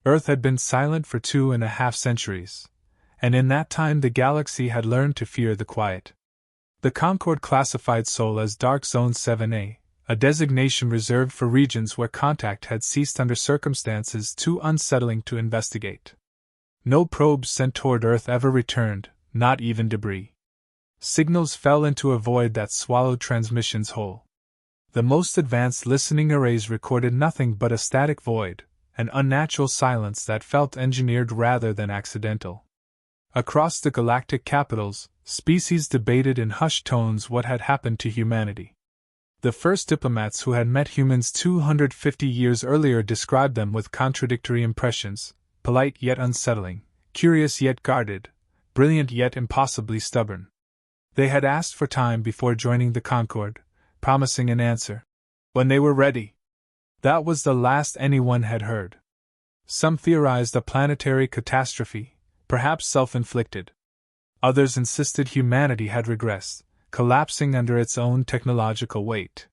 Earth had been silent for 2.5 centuries, and in that time the galaxy had learned to fear the quiet. The Concorde classified Sol as Dark Zone 7A, a designation reserved for regions where contact had ceased under circumstances too unsettling to investigate. No probes sent toward Earth ever returned, not even debris. Signals fell into a void that swallowed transmissions whole. The most advanced listening arrays recorded nothing but a static void, an unnatural silence that felt engineered rather than accidental. Across the galactic capitals, species debated in hushed tones what had happened to humanity. The first diplomats who had met humans 250 years earlier described them with contradictory impressions: polite yet unsettling, curious yet guarded, brilliant yet impossibly stubborn. They had asked for time before joining the Concorde, promising an answer when they were ready. That was the last anyone had heard. Some theorized a planetary catastrophe, perhaps self-inflicted. Others insisted humanity had regressed, collapsing under its own technological weight.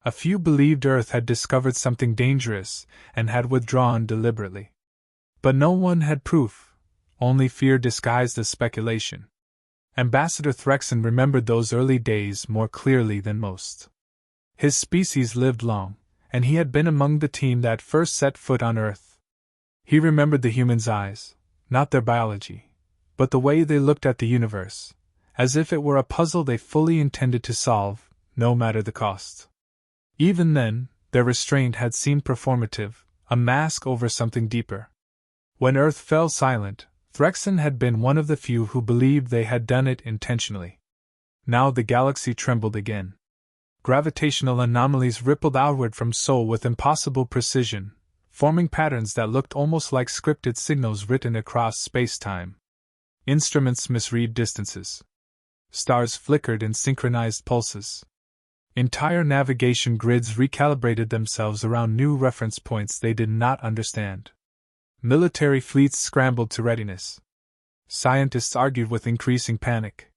A few believed Earth had discovered something dangerous and had withdrawn deliberately. But no one had proof, only fear disguised as speculation. Ambassador Threxon remembered those early days more clearly than most. His species lived long, and he had been among the team that first set foot on Earth. He remembered the humans' eyes, not their biology, but the way they looked at the universe, as if it were a puzzle they fully intended to solve, no matter the cost. Even then, their restraint had seemed performative, a mask over something deeper. When Earth fell silent, Threxon had been one of the few who believed they had done it intentionally. Now the galaxy trembled again. Gravitational anomalies rippled outward from Sol with impossible precision, forming patterns that looked almost like scripted signals written across space-time. Instruments misread distances. Stars flickered in synchronized pulses. Entire navigation grids recalibrated themselves around new reference points they did not understand. Military fleets scrambled to readiness. Scientists argued with increasing panic.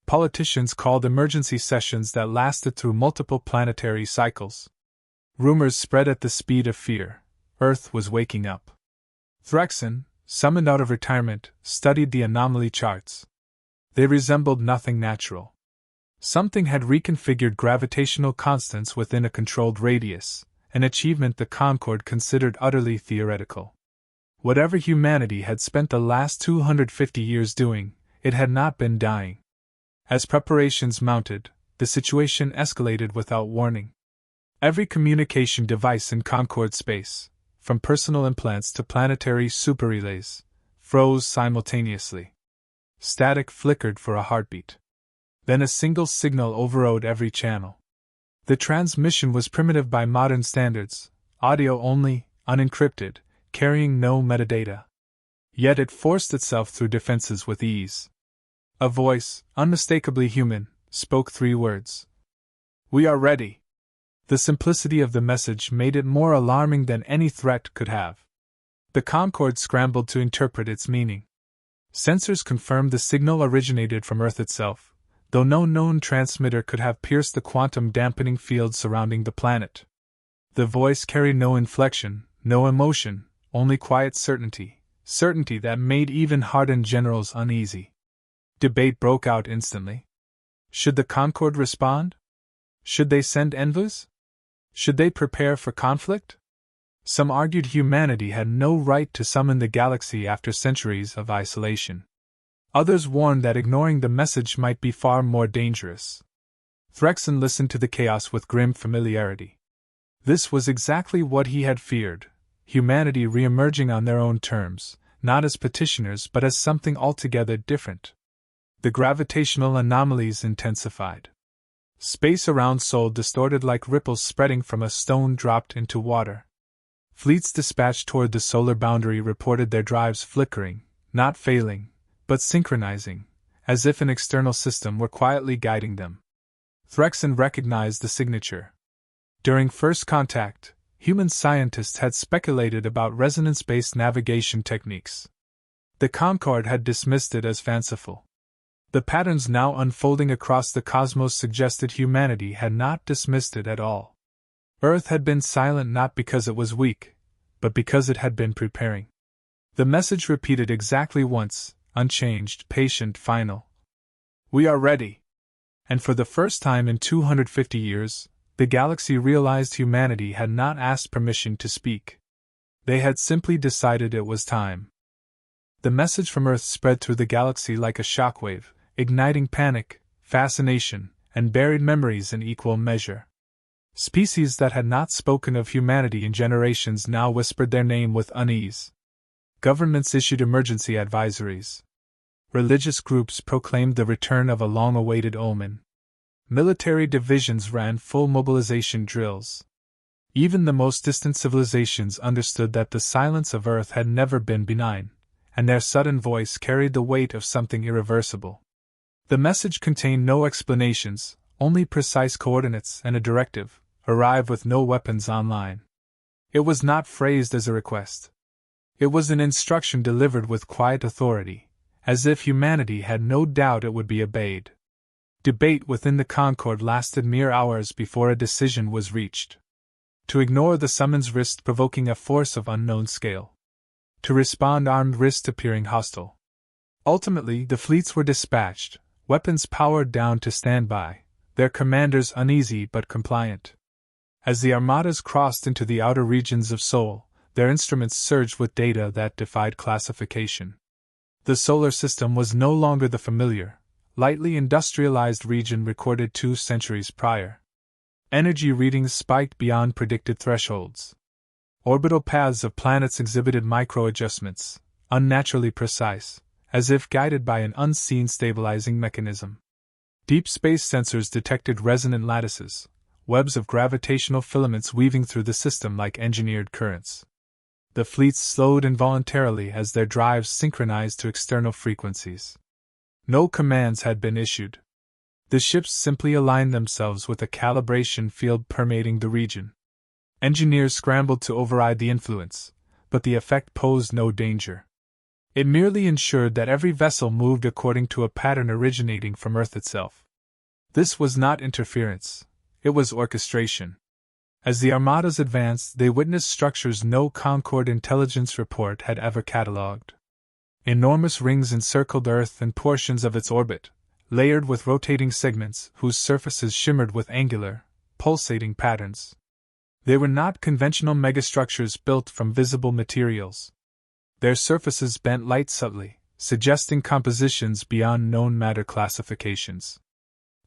Politicians called emergency sessions that lasted through multiple planetary cycles. Rumors spread at the speed of fear. Earth was waking up. Threxon, summoned out of retirement, studied the anomaly charts. They resembled nothing natural. Something had reconfigured gravitational constants within a controlled radius, an achievement the Concorde considered utterly theoretical. Whatever humanity had spent the last 250 years doing, it had not been dying. As preparations mounted, the situation escalated without warning. Every communication device in Concorde space, from personal implants to planetary superrelays, froze simultaneously. Static flickered for a heartbeat. Then a single signal overrode every channel. The transmission was primitive by modern standards, audio only, unencrypted, carrying no metadata. Yet it forced itself through defenses with ease. A voice, unmistakably human, spoke 3 words. "We are ready." The simplicity of the message made it more alarming than any threat could have. The Concorde scrambled to interpret its meaning. Sensors confirmed the signal originated from Earth itself, though no known transmitter could have pierced the quantum dampening field surrounding the planet. The voice carried no inflection, no emotion, only quiet certainty, certainty that made even hardened generals uneasy. Debate broke out instantly. Should the Concorde respond? Should they send envoys? Should they prepare for conflict? Some argued humanity had no right to summon the galaxy after centuries of isolation. Others warned that ignoring the message might be far more dangerous. Threxon listened to the chaos with grim familiarity. This was exactly what he had feared, humanity re-emerging on their own terms, not as petitioners but as something altogether different. The gravitational anomalies intensified. Space around Sol distorted like ripples spreading from a stone dropped into water. Fleets dispatched toward the solar boundary reported their drives flickering, not failing, but synchronizing, as if an external system were quietly guiding them. Threxon recognized the signature. During first contact, human scientists had speculated about resonance-based navigation techniques. The Concorde had dismissed it as fanciful. The patterns now unfolding across the cosmos suggested humanity had not dismissed it at all. Earth had been silent not because it was weak, but because it had been preparing. The message repeated exactly once, unchanged, patient, final. "We are ready." And for the first time in 250 years, the galaxy realized humanity had not asked permission to speak. They had simply decided it was time. The message from Earth spread through the galaxy like a shockwave, igniting panic, fascination, and buried memories in equal measure. Species that had not spoken of humanity in generations now whispered their name with unease. Governments issued emergency advisories. Religious groups proclaimed the return of a long-awaited omen. Military divisions ran full mobilization drills. Even the most distant civilizations understood that the silence of Earth had never been benign, and their sudden voice carried the weight of something irreversible. The message contained no explanations, only precise coordinates and a directive: arrive with no weapons online. It was not phrased as a request. It was an instruction delivered with quiet authority, as if humanity had no doubt it would be obeyed. Debate within the Concord lasted mere hours before a decision was reached. To ignore the summons risked provoking a force of unknown scale. To respond armed risked appearing hostile. Ultimately, the fleets were dispatched, weapons powered down to stand by, their commanders uneasy but compliant. As the armadas crossed into the outer regions of Sol, their instruments surged with data that defied classification. The solar system was no longer the familiar, lightly industrialized region recorded 2 centuries prior. Energy readings spiked beyond predicted thresholds. Orbital paths of planets exhibited micro-adjustments, unnaturally precise, as if guided by an unseen stabilizing mechanism. Deep space sensors detected resonant lattices, webs of gravitational filaments weaving through the system like engineered currents. The fleets slowed involuntarily as their drives synchronized to external frequencies. No commands had been issued. The ships simply aligned themselves with a calibration field permeating the region. Engineers scrambled to override the influence, but the effect posed no danger. It merely ensured that every vessel moved according to a pattern originating from Earth itself. This was not interference, it was orchestration. As the armadas advanced, they witnessed structures no Concord intelligence report had ever catalogued. Enormous rings encircled Earth and portions of its orbit, layered with rotating segments whose surfaces shimmered with angular, pulsating patterns. They were not conventional megastructures built from visible materials. Their surfaces bent light subtly, suggesting compositions beyond known matter classifications.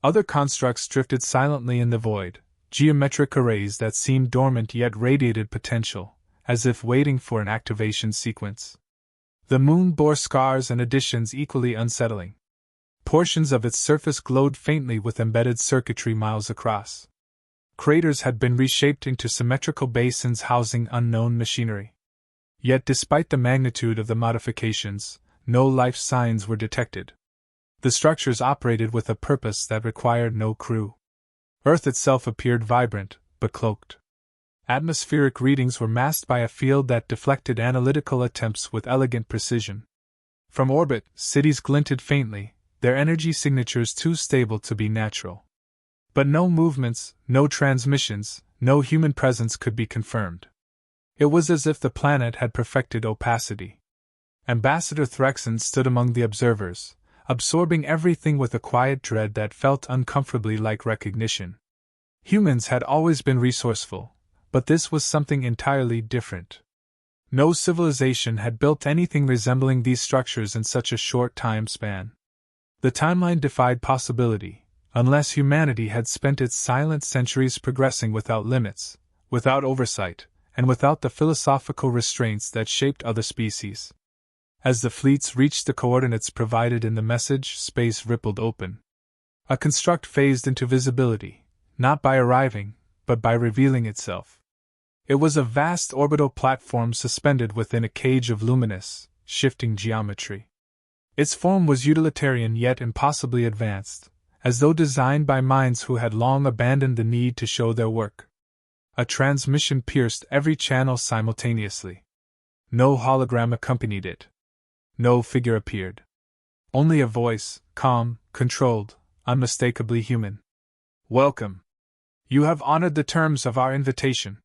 Other constructs drifted silently in the void, geometric arrays that seemed dormant yet radiated potential, as if waiting for an activation sequence. The moon bore scars and additions equally unsettling. Portions of its surface glowed faintly with embedded circuitry miles across. Craters had been reshaped into symmetrical basins housing unknown machinery. Yet despite the magnitude of the modifications, no life signs were detected. The structures operated with a purpose that required no crew. Earth itself appeared vibrant, but cloaked. Atmospheric readings were masked by a field that deflected analytical attempts with elegant precision. From orbit, cities glinted faintly, their energy signatures too stable to be natural. But no movements, no transmissions, no human presence could be confirmed. It was as if the planet had perfected opacity. Ambassador Threxon stood among the observers, absorbing everything with a quiet dread that felt uncomfortably like recognition. Humans had always been resourceful, but this was something entirely different. No civilization had built anything resembling these structures in such a short time span. The timeline defied possibility, unless humanity had spent its silent centuries progressing without limits, without oversight, and without the philosophical restraints that shaped other species. As the fleets reached the coordinates provided in the message, space rippled open. A construct phased into visibility, not by arriving, but by revealing itself. It was a vast orbital platform suspended within a cage of luminous, shifting geometry. Its form was utilitarian yet impossibly advanced, as though designed by minds who had long abandoned the need to show their work. A transmission pierced every channel simultaneously. No hologram accompanied it. No figure appeared. Only a voice, calm, controlled, unmistakably human. "Welcome. You have honored the terms of our invitation,"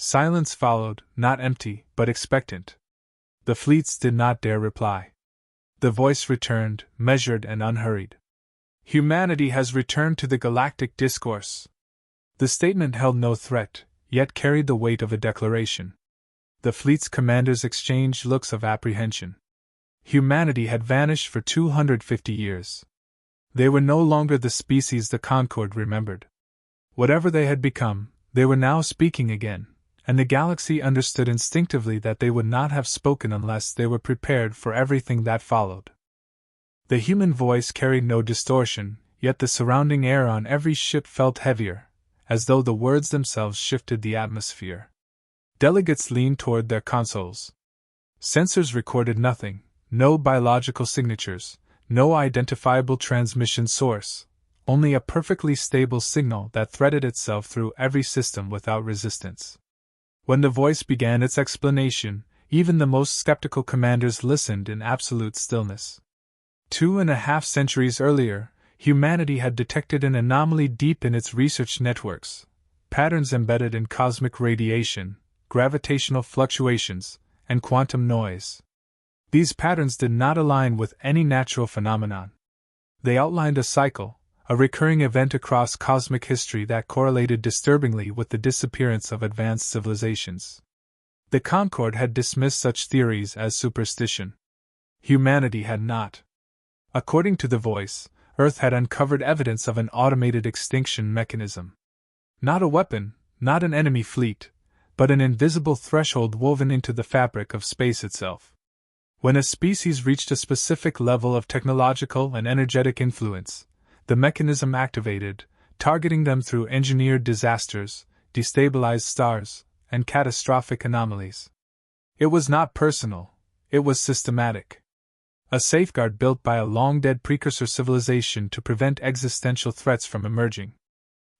Silence followed, not empty, but expectant. The fleets did not dare reply. The voice returned, measured and unhurried. Humanity has returned to the galactic discourse. The statement held no threat, yet carried the weight of a declaration. The fleet's commanders exchanged looks of apprehension. Humanity had vanished for 250 years. They were no longer the species the Concorde remembered. Whatever they had become, they were now speaking again, and the galaxy understood instinctively that they would not have spoken unless they were prepared for everything that followed. The human voice carried no distortion, yet the surrounding air on every ship felt heavier, as though the words themselves shifted the atmosphere. Delegates leaned toward their consoles. Sensors recorded nothing, no biological signatures, no identifiable transmission source, only a perfectly stable signal that threaded itself through every system without resistance. When the voice began its explanation, even the most skeptical commanders listened in absolute stillness. 2.5 centuries earlier, humanity had detected an anomaly deep in its research networks, patterns embedded in cosmic radiation, gravitational fluctuations, and quantum noise. These patterns did not align with any natural phenomenon. They outlined a cycle, a recurring event across cosmic history that correlated disturbingly with the disappearance of advanced civilizations. The Concorde had dismissed such theories as superstition. Humanity had not. According to the voice, Earth had uncovered evidence of an automated extinction mechanism. Not a weapon, not an enemy fleet, but an invisible threshold woven into the fabric of space itself. When a species reached a specific level of technological and energetic influence, the mechanism activated, targeting them through engineered disasters, destabilized stars, and catastrophic anomalies. It was not personal, it was systematic. A safeguard built by a long-dead precursor civilization to prevent existential threats from emerging.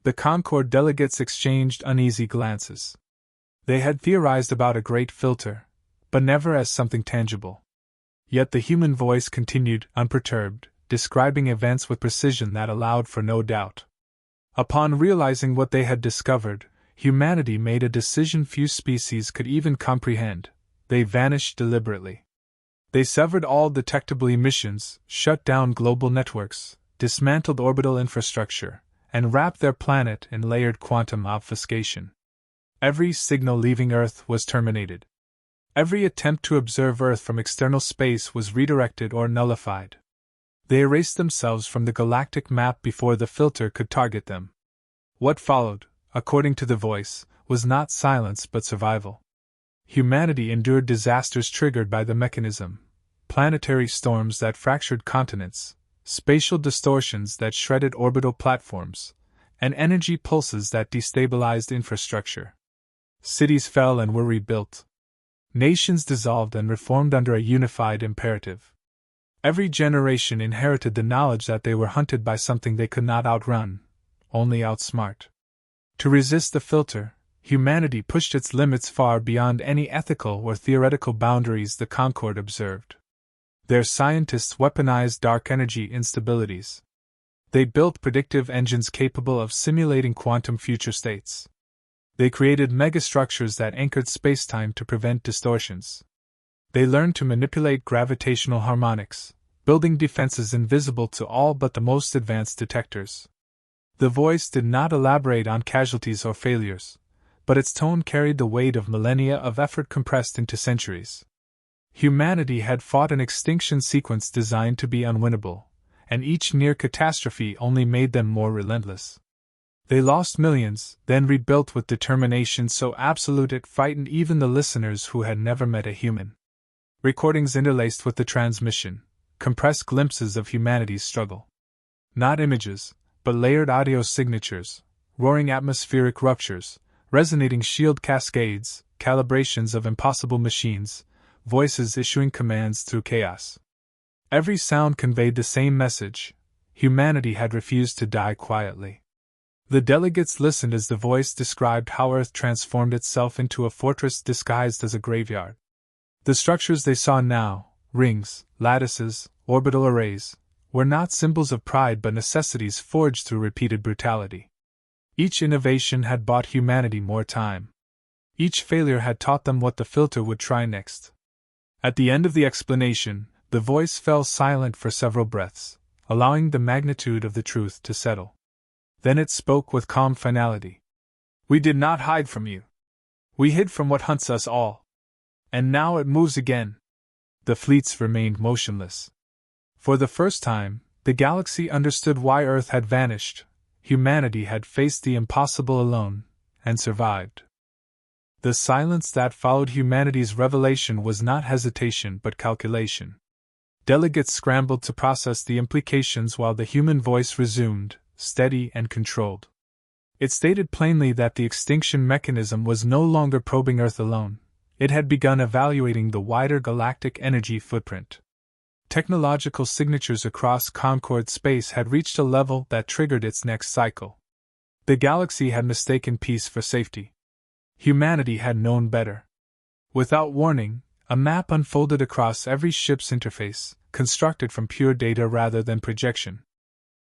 The Concorde delegates exchanged uneasy glances. They had theorized about a great filter, but never as something tangible. Yet the human voice continued, unperturbed, describing events with precision that allowed for no doubt. Upon realizing what they had discovered, humanity made a decision few species could even comprehend. They vanished deliberately. They severed all detectable emissions, shut down global networks, dismantled orbital infrastructure, and wrapped their planet in layered quantum obfuscation. Every signal leaving Earth was terminated. Every attempt to observe Earth from external space was redirected or nullified. They erased themselves from the galactic map before the filter could target them. What followed, according to the voice, was not silence but survival. Humanity endured disasters triggered by the mechanism, planetary storms that fractured continents, spatial distortions that shredded orbital platforms, and energy pulses that destabilized infrastructure. Cities fell and were rebuilt. Nations dissolved and reformed under a unified imperative. Every generation inherited the knowledge that they were hunted by something they could not outrun, only outsmart. To resist the filter, humanity pushed its limits far beyond any ethical or theoretical boundaries the Concorde observed. Their scientists weaponized dark energy instabilities. They built predictive engines capable of simulating quantum future states. They created megastructures that anchored spacetime to prevent distortions. They learned to manipulate gravitational harmonics, building defenses invisible to all but the most advanced detectors. The voice did not elaborate on casualties or failures, but its tone carried the weight of millennia of effort compressed into centuries. Humanity had fought an extinction sequence designed to be unwinnable, and each near catastrophe only made them more relentless. They lost millions, then rebuilt with determination so absolute it frightened even the listeners who had never met a human. Recordings interlaced with the transmission, compressed glimpses of humanity's struggle. Not images, but layered audio signatures, roaring atmospheric ruptures, resonating shield cascades, calibrations of impossible machines, voices issuing commands through chaos. Every sound conveyed the same message: humanity had refused to die quietly. The delegates listened as the voice described how Earth transformed itself into a fortress disguised as a graveyard. The structures they saw now, rings, lattices, orbital arrays, were not symbols of pride but necessities forged through repeated brutality. Each innovation had bought humanity more time. Each failure had taught them what the filter would try next. At the end of the explanation, the voice fell silent for several breaths, allowing the magnitude of the truth to settle. Then it spoke with calm finality. "We did not hide from you. We hid from what hunts us all. And now it moves again." The fleets remained motionless. For the first time, the galaxy understood why Earth had vanished. Humanity had faced the impossible alone, and survived. The silence that followed humanity's revelation was not hesitation but calculation. Delegates scrambled to process the implications while the human voice resumed, steady and controlled. It stated plainly that the extinction mechanism was no longer probing Earth alone. It had begun evaluating the wider galactic energy footprint. Technological signatures across Concord space had reached a level that triggered its next cycle. The galaxy had mistaken peace for safety. Humanity had known better. Without warning, a map unfolded across every ship's interface, constructed from pure data rather than projection.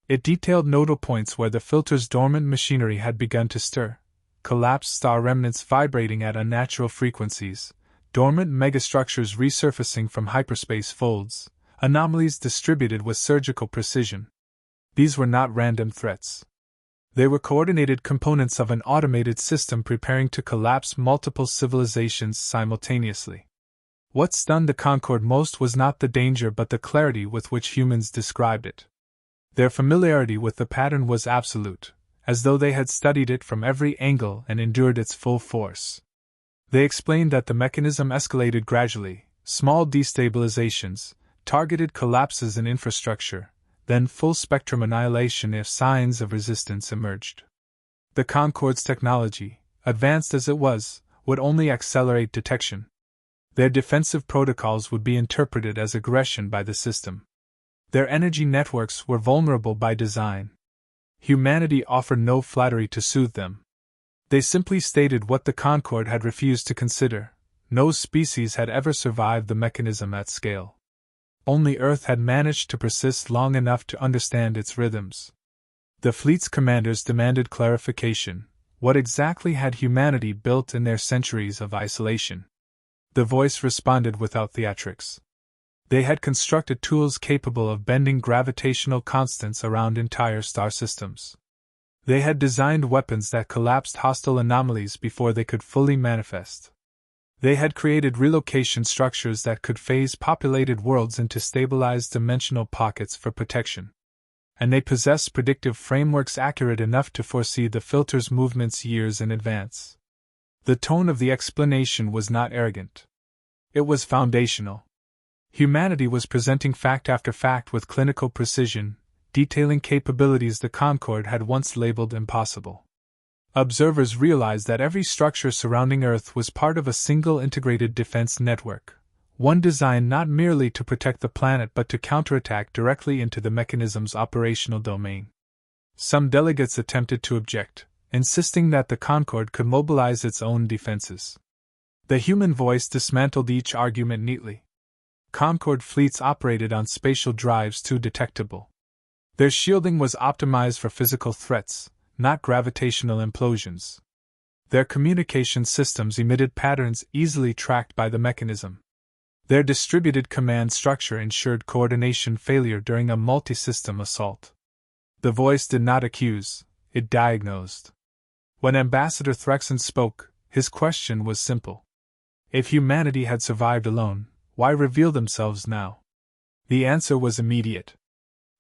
It detailed nodal points where the filter's dormant machinery had begun to stir, collapsed star remnants vibrating at unnatural frequencies, dormant megastructures resurfacing from hyperspace folds, anomalies distributed with surgical precision. These were not random threats. They were coordinated components of an automated system preparing to collapse multiple civilizations simultaneously. What stunned the Concord most was not the danger but the clarity with which humans described it. Their familiarity with the pattern was absolute, as though they had studied it from every angle and endured its full force. They explained that the mechanism escalated gradually, small destabilizations, targeted collapses in infrastructure, then full-spectrum annihilation if signs of resistance emerged. The Concord's technology, advanced as it was, would only accelerate detection. Their defensive protocols would be interpreted as aggression by the system. Their energy networks were vulnerable by design. Humanity offered no flattery to soothe them. They simply stated what the Concord had refused to consider: no species had ever survived the mechanism at scale. Only Earth had managed to persist long enough to understand its rhythms. The fleet's commanders demanded clarification. What exactly had humanity built in their centuries of isolation? The voice responded without theatrics. They had constructed tools capable of bending gravitational constants around entire star systems. They had designed weapons that collapsed hostile anomalies before they could fully manifest. They had created relocation structures that could phase populated worlds into stabilized dimensional pockets for protection. And they possessed predictive frameworks accurate enough to foresee the filter's movements years in advance. The tone of the explanation was not arrogant. It was foundational. Humanity was presenting fact after fact with clinical precision, detailing capabilities the Concord had once labeled impossible. Observers realized that every structure surrounding Earth was part of a single integrated defense network, one designed not merely to protect the planet but to counterattack directly into the mechanism's operational domain. Some delegates attempted to object, insisting that the Concord could mobilize its own defenses. The human voice dismantled each argument neatly. Concord fleets operated on spatial drives too detectable. Their shielding was optimized for physical threats, not gravitational implosions. Their communication systems emitted patterns easily tracked by the mechanism. Their distributed command structure ensured coordination failure during a multi-system assault. The voice did not accuse, it diagnosed. When Ambassador Threxon spoke, his question was simple. If humanity had survived alone, why reveal themselves now? The answer was immediate.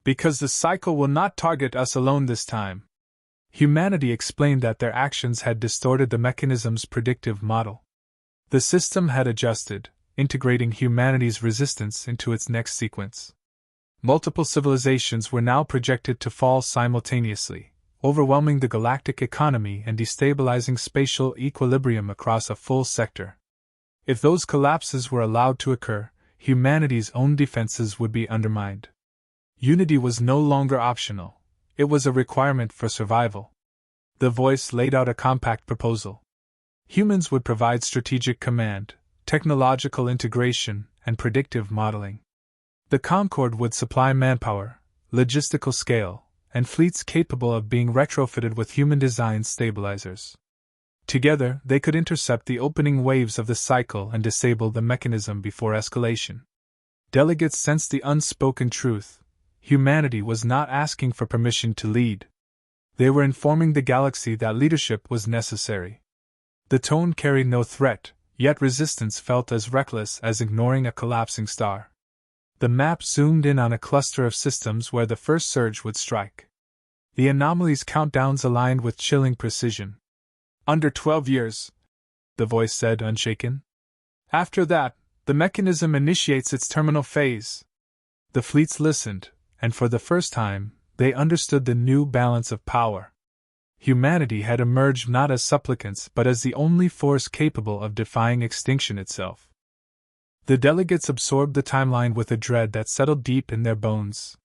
Because the cycle will not target us alone this time. Humanity explained that their actions had distorted the mechanism's predictive model. The system had adjusted, integrating humanity's resistance into its next sequence. Multiple civilizations were now projected to fall simultaneously, overwhelming the galactic economy and destabilizing spatial equilibrium across a full sector. If those collapses were allowed to occur, humanity's own defenses would be undermined. Unity was no longer optional. It was a requirement for survival. The voice laid out a compact proposal. Humans would provide strategic command, technological integration, and predictive modeling. The Concord would supply manpower, logistical scale, and fleets capable of being retrofitted with human-designed stabilizers. Together, they could intercept the opening waves of the cycle and disable the mechanism before escalation. Delegates sensed the unspoken truth: humanity was not asking for permission to lead. They were informing the galaxy that leadership was necessary. The tone carried no threat, yet resistance felt as reckless as ignoring a collapsing star. The map zoomed in on a cluster of systems where the first surge would strike. The anomaly's countdowns aligned with chilling precision. "Under 12 years," the voice said, unshaken. "After that, the mechanism initiates its terminal phase." The fleets listened, and for the first time, they understood the new balance of power. Humanity had emerged not as supplicants but as the only force capable of defying extinction itself. The delegates absorbed the timeline with a dread that settled deep in their bones.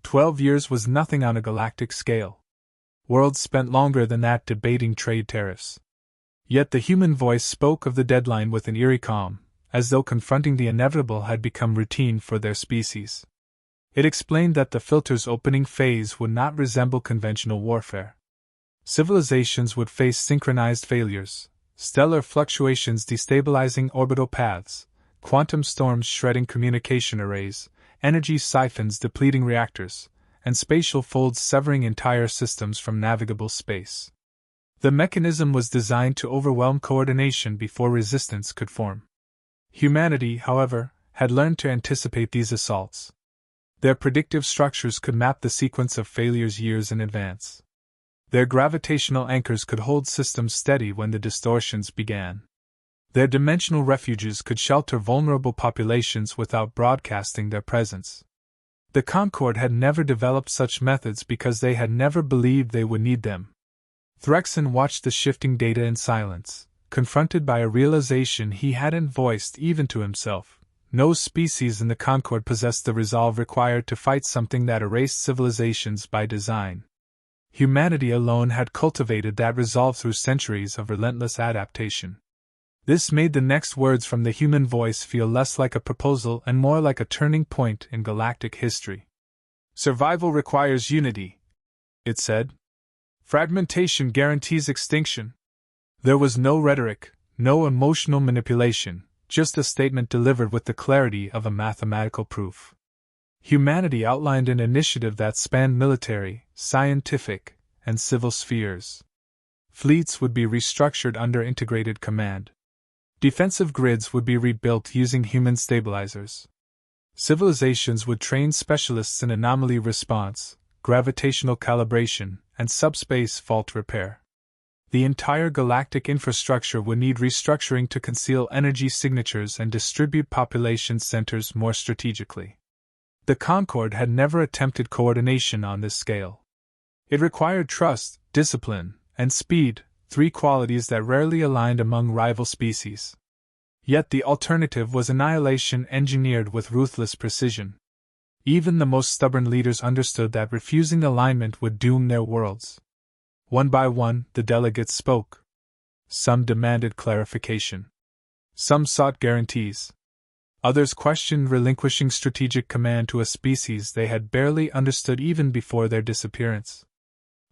12 years was nothing on a galactic scale. Worlds spent longer than that debating trade tariffs. Yet the human voice spoke of the deadline with an eerie calm, as though confronting the inevitable had become routine for their species. It explained that the filter's opening phase would not resemble conventional warfare. Civilizations would face synchronized failures, stellar fluctuations destabilizing orbital paths, quantum storms shredding communication arrays, energy siphons depleting reactors, and spatial folds severing entire systems from navigable space. The mechanism was designed to overwhelm coordination before resistance could form. Humanity, however, had learned to anticipate these assaults. Their predictive structures could map the sequence of failures years in advance. Their gravitational anchors could hold systems steady when the distortions began. Their dimensional refuges could shelter vulnerable populations without broadcasting their presence. The Concord had never developed such methods because they had never believed they would need them. Threxon watched the shifting data in silence, confronted by a realization he hadn't voiced even to himself. No species in the Concord possessed the resolve required to fight something that erased civilizations by design. Humanity alone had cultivated that resolve through centuries of relentless adaptation. This made the next words from the human voice feel less like a proposal and more like a turning point in galactic history. "Survival requires unity," it said. "Fragmentation guarantees extinction." There was no rhetoric, no emotional manipulation, just a statement delivered with the clarity of a mathematical proof. Humanity outlined an initiative that spanned military, scientific, and civil spheres. Fleets would be restructured under integrated command. Defensive grids would be rebuilt using human stabilizers. Civilizations would train specialists in anomaly response, gravitational calibration, and subspace fault repair. The entire galactic infrastructure would need restructuring to conceal energy signatures and distribute population centers more strategically. The Concord had never attempted coordination on this scale. It required trust, discipline, and speed, three qualities that rarely aligned among rival species. Yet the alternative was annihilation engineered with ruthless precision. Even the most stubborn leaders understood that refusing alignment would doom their worlds. One by one, the delegates spoke. Some demanded clarification. Some sought guarantees. Others questioned relinquishing strategic command to a species they had barely understood even before their disappearance.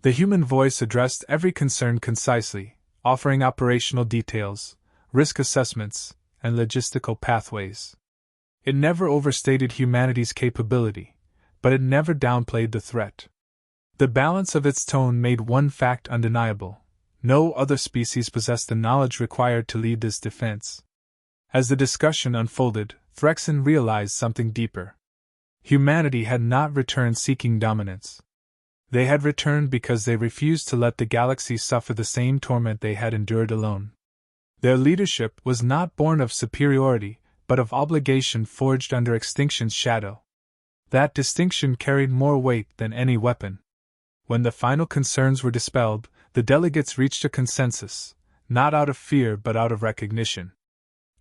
The human voice addressed every concern concisely, offering operational details, risk assessments, and logistical pathways. It never overstated humanity's capability, but it never downplayed the threat. The balance of its tone made one fact undeniable: no other species possessed the knowledge required to lead this defense. As the discussion unfolded, Threxon realized something deeper. Humanity had not returned seeking dominance. They had returned because they refused to let the galaxy suffer the same torment they had endured alone. Their leadership was not born of superiority, but of obligation forged under extinction's shadow. That distinction carried more weight than any weapon. When the final concerns were dispelled, the delegates reached a consensus, not out of fear but out of recognition.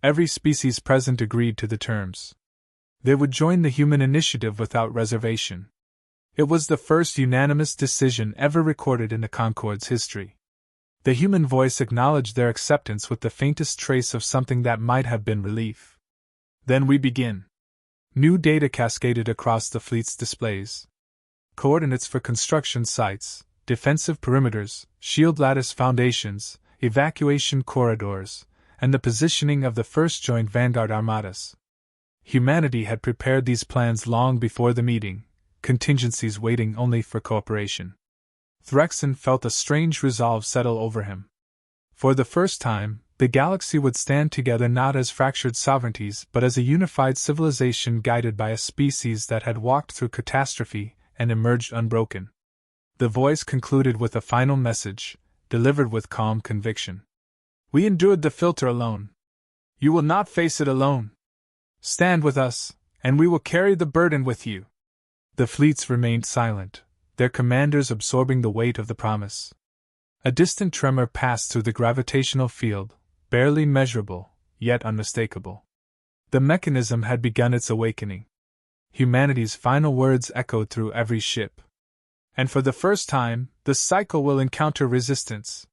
Every species present agreed to the terms. They would join the human initiative without reservation. It was the first unanimous decision ever recorded in the Concord's history. The human voice acknowledged their acceptance with the faintest trace of something that might have been relief. "Then we begin." New data cascaded across the fleet's displays. Coordinates for construction sites, defensive perimeters, shield lattice foundations, evacuation corridors, and the positioning of the first joint vanguard armadas. Humanity had prepared these plans long before the meeting, contingencies waiting only for cooperation. Threxon felt a strange resolve settle over him. For the first time, the galaxy would stand together not as fractured sovereignties but as a unified civilization guided by a species that had walked through catastrophe and emerged unbroken. The voice concluded with a final message, delivered with calm conviction. We endured the filter alone. You will not face it alone. Stand with us, and we will carry the burden with you. The fleets remained silent, their commanders absorbing the weight of the promise. A distant tremor passed through the gravitational field, barely measurable, yet unmistakable. The mechanism had begun its awakening. Humanity's final words echoed through every ship. And for the first time, the cycle will encounter resistance.